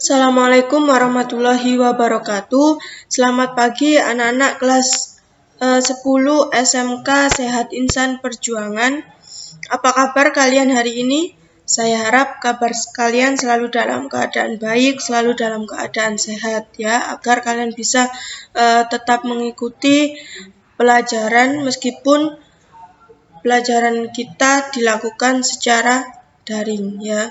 Assalamualaikum warahmatullahi wabarakatuh. Selamat pagi anak-anak kelas 10 SMK Sehat Insan Perjuangan. Apa kabar kalian hari ini? Saya harap kabar kalian selalu dalam keadaan baik, selalu dalam keadaan sehat ya, agar kalian bisa tetap mengikuti pelajaran meskipun pelajaran kita dilakukan secara daring ya.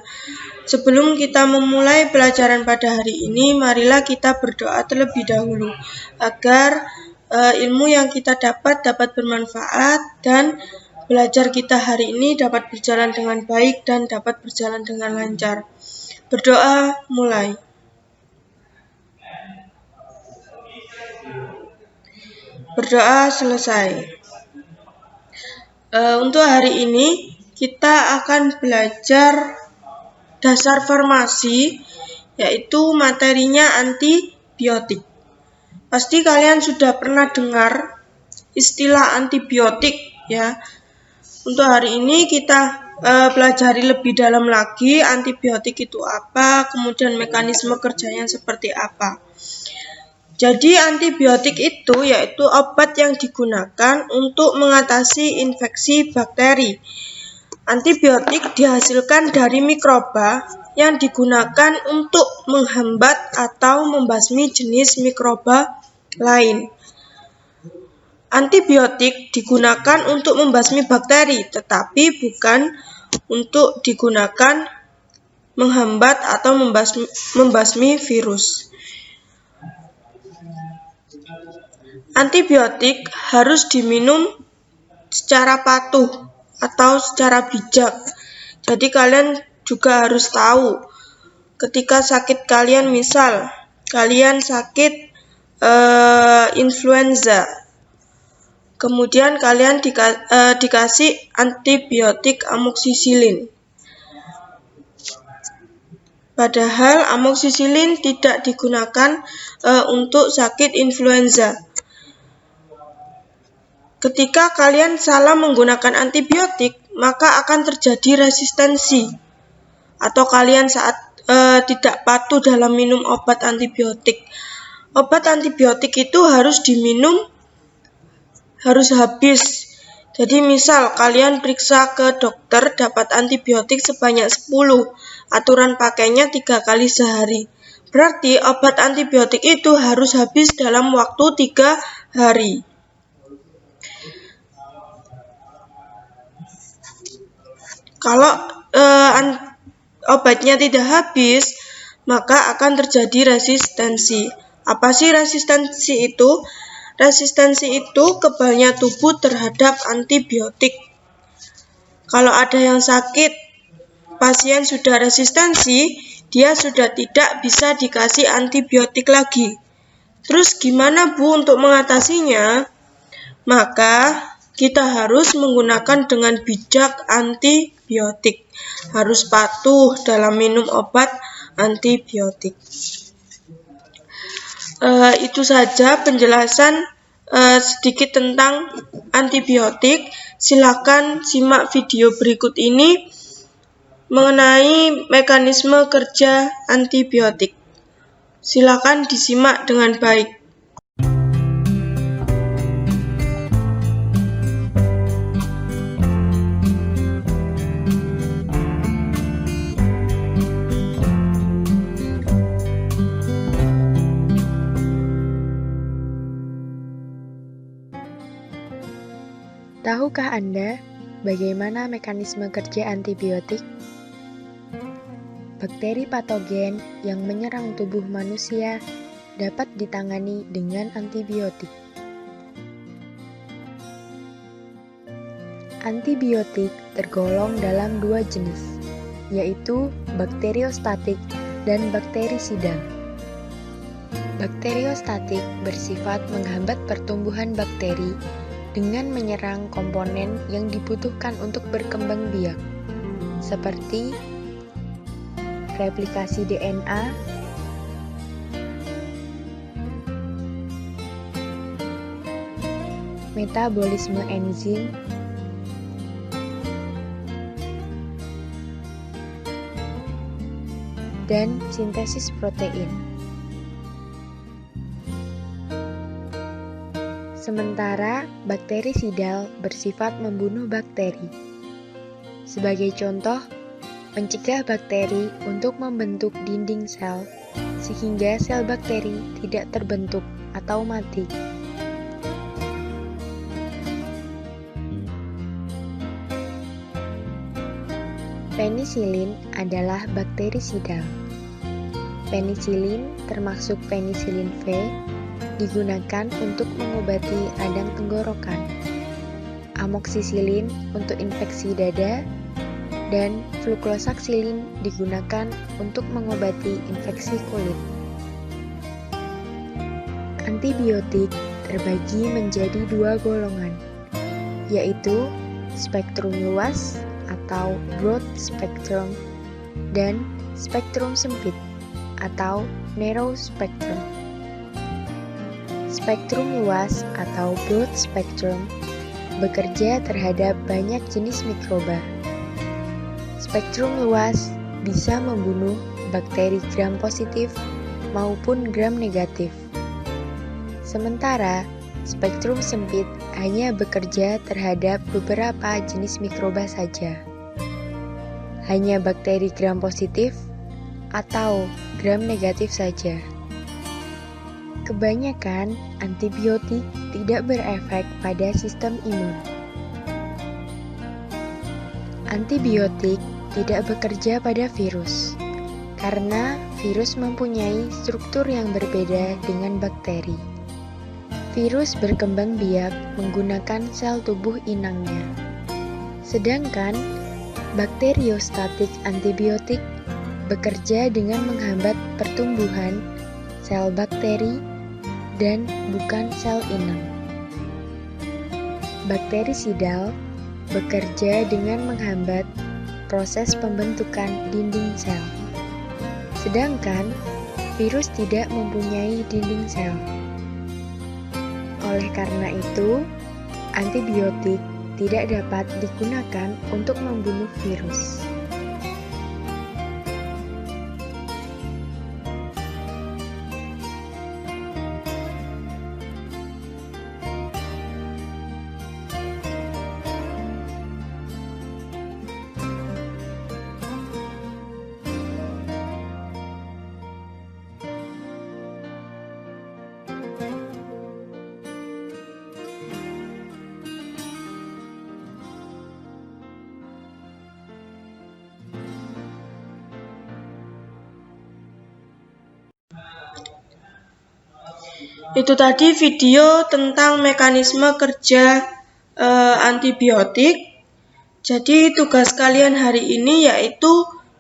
Sebelum kita memulai pelajaran pada hari ini, marilah kita berdoa terlebih dahulu agar ilmu yang kita dapat bermanfaat dan belajar kita hari ini dapat berjalan dengan baik dan dapat berjalan dengan lancar. Berdoa mulai. Berdoa selesai. Untuk hari ini kita akan belajar dasar farmasi, yaitu materinya antibiotik. Pasti kalian sudah pernah dengar istilah antibiotik ya. Untuk hari ini kita pelajari lebih dalam lagi antibiotik itu apa, kemudian mekanisme kerjanya seperti apa. Jadi antibiotik itu yaitu obat yang digunakan untuk mengatasi infeksi bakteri. Antibiotik dihasilkan dari mikroba yang digunakan untuk menghambat atau membasmi jenis mikroba lain. Antibiotik digunakan untuk membasmi bakteri, tetapi bukan untuk digunakan menghambat atau membasmi virus. Antibiotik harus diminum secara patuh atau secara bijak. Jadi kalian juga harus tahu ketika sakit kalian, misal kalian sakit influenza, kemudian kalian dikasih antibiotik amoksisilin. Padahal amoksisilin tidak digunakan untuk sakit influenza. Ketika kalian salah menggunakan antibiotik, maka akan terjadi resistensi. Atau kalian saat tidak patuh dalam minum obat antibiotik. Obat antibiotik itu harus diminum, harus habis. Jadi misal kalian periksa ke dokter dapat antibiotik sebanyak 10, aturan pakainya 3 kali sehari. Berarti obat antibiotik itu harus habis dalam waktu 3 hari. Kalau obatnya tidak habis, maka akan terjadi resistensi. Apa sih resistensi itu? Resistensi itu kebalnya tubuh terhadap antibiotik. Kalau ada yang sakit, pasien sudah resistensi, dia sudah tidak bisa dikasih antibiotik lagi. Terus gimana Bu untuk mengatasinya? Maka kita harus menggunakan dengan bijak antibiotik. Harus patuh dalam minum obat antibiotik. Itu saja penjelasan sedikit tentang antibiotik. Silakan simak video berikut ini mengenai mekanisme kerja antibiotik. Silakan disimak dengan baik. Tahukah Anda bagaimana mekanisme kerja antibiotik? Bakteri patogen yang menyerang tubuh manusia dapat ditangani dengan antibiotik. Antibiotik tergolong dalam 2 jenis, yaitu bakteriostatik dan bakterisida. Bakteriostatik bersifat menghambat pertumbuhan bakteri dengan menyerang komponen yang dibutuhkan untuk berkembang biak, seperti replikasi DNA, metabolisme enzim, dan sintesis protein. Sementara bakterisidal bersifat membunuh bakteri. Sebagai contoh, mencegah bakteri untuk membentuk dinding sel, sehingga sel bakteri tidak terbentuk atau mati. Penisilin adalah bakterisidal. Penisilin termasuk penisilin V digunakan untuk mengobati radang tenggorokan, amoksisilin untuk infeksi dada, dan flukloxacillin digunakan untuk mengobati infeksi kulit. Antibiotik terbagi menjadi dua golongan, yaitu spektrum luas atau broad spectrum dan spektrum sempit atau narrow spectrum. Spektrum luas atau broad spectrum bekerja terhadap banyak jenis mikroba. Spektrum luas bisa membunuh bakteri gram positif maupun gram negatif. Sementara spektrum sempit hanya bekerja terhadap beberapa jenis mikroba saja. Hanya bakteri gram positif atau gram negatif saja. Kebanyakan antibiotik tidak berefek pada sistem imun. Antibiotik tidak bekerja pada virus, karena virus mempunyai struktur yang berbeda dengan bakteri. Virus berkembang biak menggunakan sel tubuh inangnya. Sedangkan bakteriostatik antibiotik bekerja dengan menghambat pertumbuhan sel bakteri dan bukan sel inang. Bakterisidal bekerja dengan menghambat proses pembentukan dinding sel. Sedangkan virus tidak mempunyai dinding sel. Oleh karena itu, antibiotik tidak dapat digunakan untuk membunuh virus. Itu tadi video tentang mekanisme kerja antibiotik. Jadi tugas kalian hari ini yaitu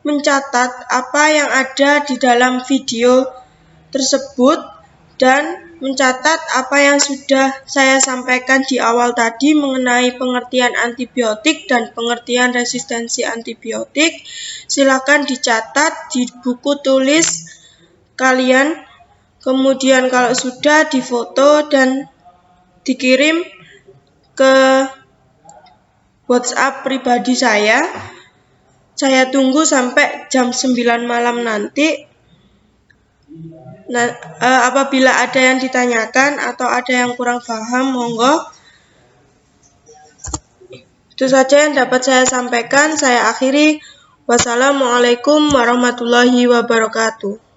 mencatat apa yang ada di dalam video tersebut dan mencatat apa yang sudah saya sampaikan di awal tadi mengenai pengertian antibiotik dan pengertian resistensi antibiotik. Silakan dicatat di buku tulis kalian. Kemudian kalau sudah difoto dan dikirim ke WhatsApp pribadi saya tunggu sampai jam 9 malam nanti. Nah, apabila ada yang ditanyakan atau ada yang kurang paham, monggo. Itu saja yang dapat saya sampaikan. Saya akhiri. Wassalamualaikum warahmatullahi wabarakatuh.